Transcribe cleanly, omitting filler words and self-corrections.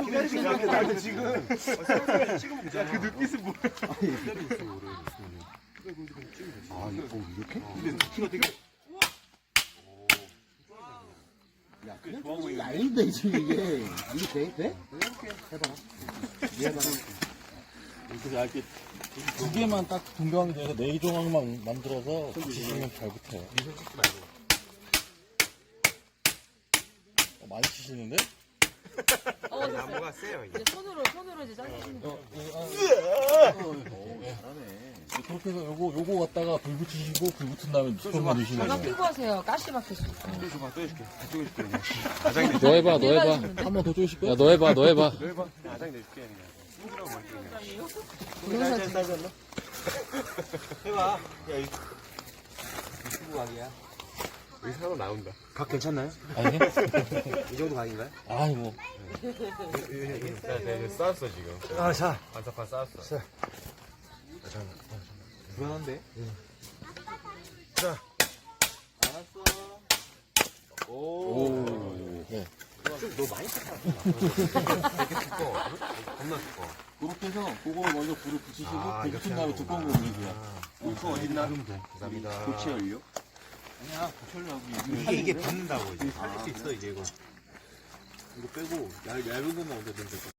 기다리지 않게 나한테 지금. 그 눈빛은 뭐야? 아 이거 이렇게? 키가 되게. 야 그냥 조금씩 아닌데 지금 이게 돼? 해봐. 이렇게 얇게 두 개만 딱 동경하게 돼서 네 조각만 만들어서 치시면 잘 붙어요. 많이 치시는데? 나무가 세요 이게. 이제 손으로 이제 잘라주시면 돼요. 잘하네. 그렇게 해서 요거 갖다가 불 붙이시고 불 붙은 다음에 미스톤만 넣으시면 가방 돼요. 끼고 하세요. 가시 박힐 수 있어요. 또 줘봐, 또 해줄게. 또 해줄게 그냥. 아장이 너 해봐, 너 해봐. 한 번 더 쪼실 거야? 야, 너 해봐, 너 해봐. 해봐. 아장이 내줄게 그냥. 힘들어 멀게 그냥. 동영상 해봐. 야 이. 유튜브 각이야. 여기 사람 나온다. 각 괜찮나요? 아니? 이 정도 각인가요? 아이 뭐. 자, 이제 쌓았어 지금. 아, 자. 반사판 쌓았어. 자. 잠깐만. 불안한데? 자. 알았어. 오. 네. 너 많이 쳤다. 되게 두꺼워. 겁나 두꺼워. 그렇게 해서 그거 먼저 불을 붙이시고 아, 불 이렇게 붙은 다음에 하고. 두꺼운 거 올리세요. 이거 어딨나? 감사합니다. 교체 연료? 아니야, 붙여려고. 이게 붙는다고 이제. 살릴 수 있어 이제 이거. 이거 빼고 얇은 것만 얹어주면 될 것 같아.